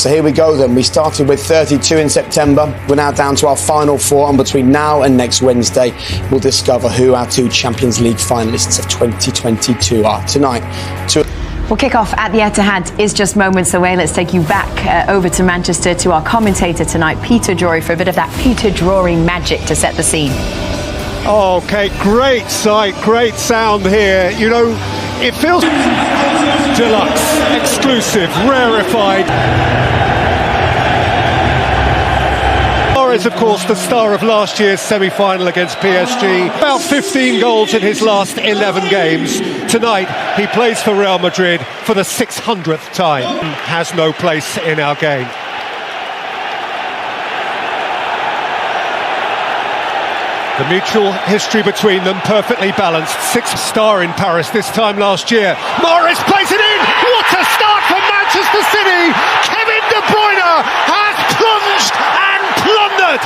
So here we go then. We started with 32 in September. We're now down to our final 4, and between now and next Wednesday, we'll discover who our 2 Champions League finalists of 2022 are. Tonight, Well, kick-off at the Etihad is just moments away. Let's take you back over to Manchester to our commentator tonight, Peter Drury, for a bit of that Peter Drury magic to set the scene. Okay, great sight, great sound here. You know, it feels deluxe, exclusive, rarefied. Is of course the star of last year's semi-final against PSG. About 15 goals in his last 11 games. Tonight he plays for Real Madrid for the 600th time. Has no place in our game. The mutual history between them perfectly balanced. 6th star in Paris this time last year. Morris plays it in. What a start for Manchester City. Kevin De Bruyne has plunged and plundered.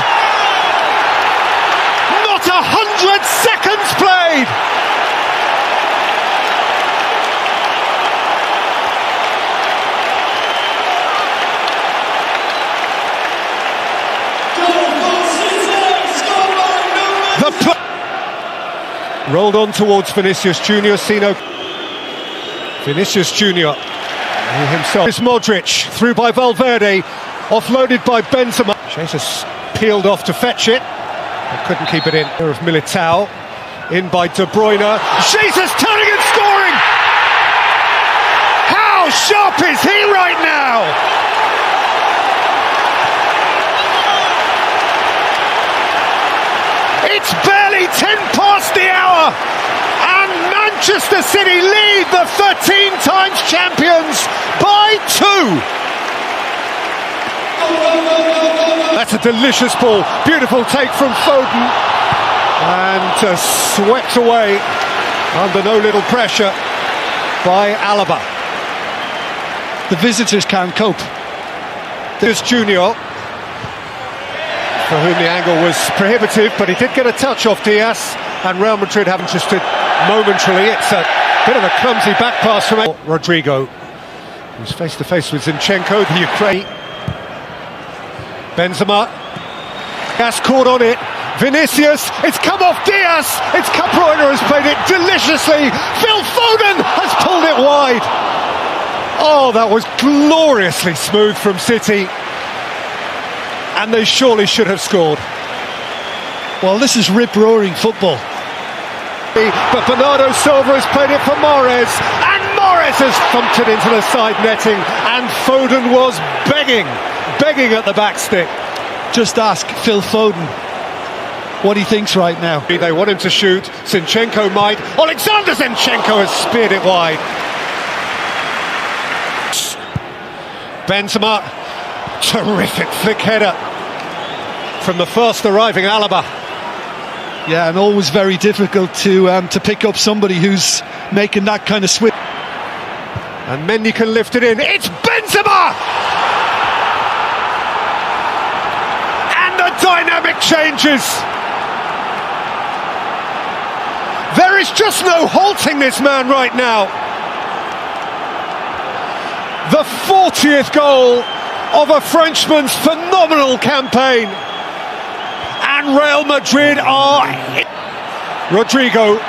Not 100 seconds played. Rolled on towards Vinicius Junior. Vinicius Junior. He himself is Modric, through by Valverde, offloaded by Benzema. Jesus peeled off to fetch it, but couldn't keep it in. There of Militao, in by De Bruyne. Jesus turning and scoring! How sharp is he right now? It's barely 10 past the hour, and Manchester City lead the 13 times champions by 2. That's a delicious ball. Beautiful take from Foden, and swept away under no little pressure by Alaba. The visitors can't cope. There's Junior, for whom the angle was prohibitive, but he did get a touch off Diaz, and Real Madrid haven't just momentarily. It's a bit of a clumsy back pass from Rodrigo, who's face to face with Zinchenko, the Ukraine. Benzema, Diaz caught on it. Vinicius, it's come off Diaz. It's De Bruyne has played it deliciously. Phil Foden has pulled it wide. Oh, that was gloriously smooth from City, and they surely should have scored. Well, this is rip-roaring football. But Bernardo Silva has played it for Mahrez, and Mahrez has thumped it into the side netting, and Foden was begging at the back stick. Just ask Phil Foden what he thinks right now. They want him to shoot. Zinchenko might. Alexander Zinchenko has speared it wide. Benzema, terrific flick header from the first arriving Alaba. Yeah, and always very difficult to pick up somebody who's making that kind of switch. And Mendy can lift it in. It's Benzema! And the dynamic changes. There is just no halting this man right now. The 40th goal of a Frenchman's phenomenal campaign, and Real Madrid are... Rodrigo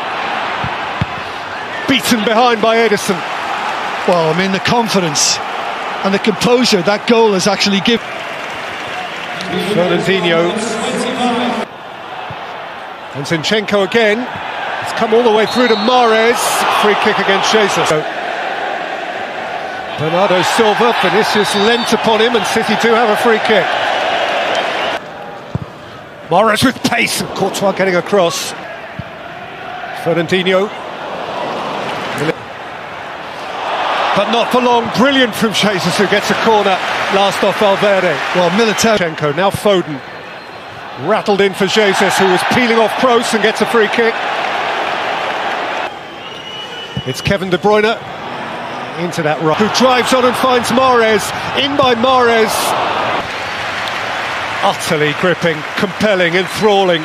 beaten behind by Edison. Well, I mean, the confidence and the composure that goal has actually given. Fernandinho and Zinchenko again. It's come all the way through to Mahrez. Free kick against Jesus. Bernardo Silva, Vinicius lent upon him, and City do have a free kick. Mahrez with pace, and Courtois getting across. Fernandinho. But not for long. Brilliant from Jesus, who gets a corner. Last off Valverde. Well, Militao. Now Foden. Rattled in for Jesus, who was peeling off Kroos and gets a free kick. It's Kevin De Bruyne into that right, who drives on and finds Mahrez. In by Mahrez. Utterly gripping, compelling, enthralling.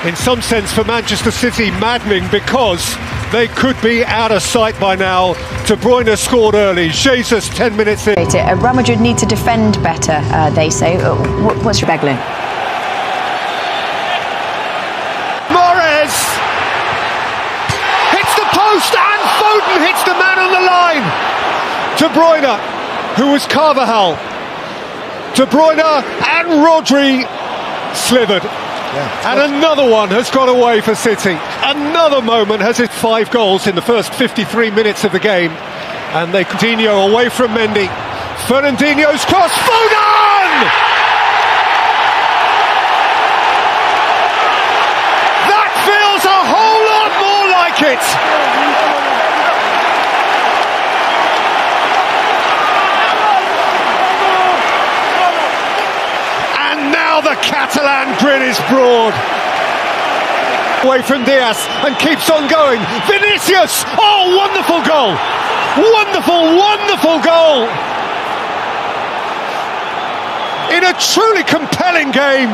In some sense for Manchester City, maddening, because They could be out of sight by now. De Bruyne scored early. Jesus 10 minutes in. Real Madrid need to defend better, they say. What's your Beglin? Morez hits the post and Foden hits the man on the line. De Bruyne, who was Carvajal. De Bruyne and Rodri slithered. And another one has got away for City. Another moment has hit 5 goals in the first 53 minutes of the game. And they continue away from Mendy. Fernandinho's cross. Foden! That feels a whole lot more like it. And now the Catalan grin is broad. Away from Diaz and keeps on going. Vinicius! Oh, wonderful goal! Wonderful, wonderful goal! In a truly compelling game,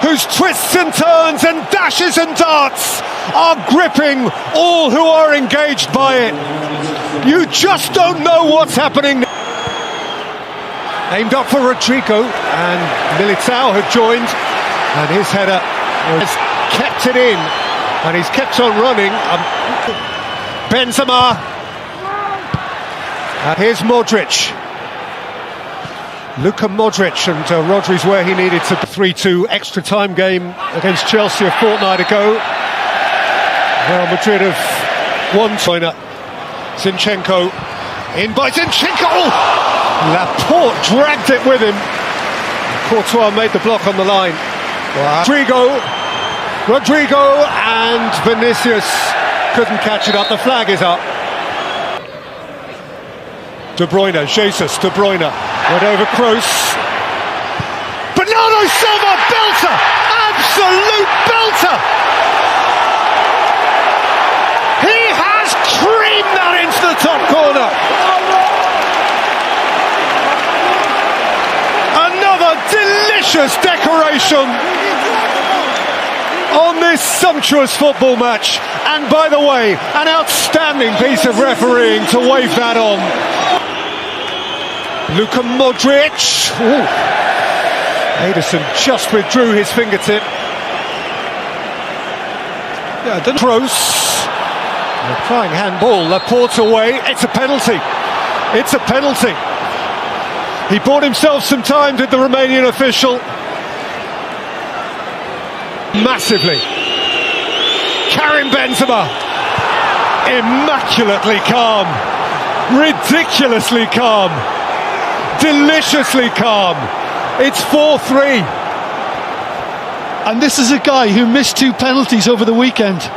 whose twists and turns and dashes and darts are gripping all who are engaged by it. You just don't know what's happening. Aimed up for Rodrigo, and Militao had joined, and his header has kept it in, and he's kept on running. Benzema, here's Modric. Luka Modric, and Rodri's where he needed to. 3-2 extra time game against Chelsea a fortnight ago. Real Madrid have won. Zinchenko, in by Zinchenko. Oh! Laporte dragged it with him. Courtois made the block on the line. Wow. Rodrigo and Vinicius couldn't catch it up. The flag is up. De Bruyne, Jesus, De Bruyne went over Kroos. Bernardo Silva, belter, absolute belter. He has creamed that into the top corner. Another delicious decoration on this sumptuous football match. And by the way, an outstanding piece of refereeing to wave that on. Luka Modric. Ooh. Ederson just withdrew his fingertip. Yeah, then Kroos. Applying handball. Laporte away. It's a penalty. It's a penalty. He bought himself some time, did the Romanian official. Massively. Karim Benzema. Immaculately calm. Ridiculously calm. Deliciously calm. It's 4-3. And this is a guy who missed 2 penalties over the weekend.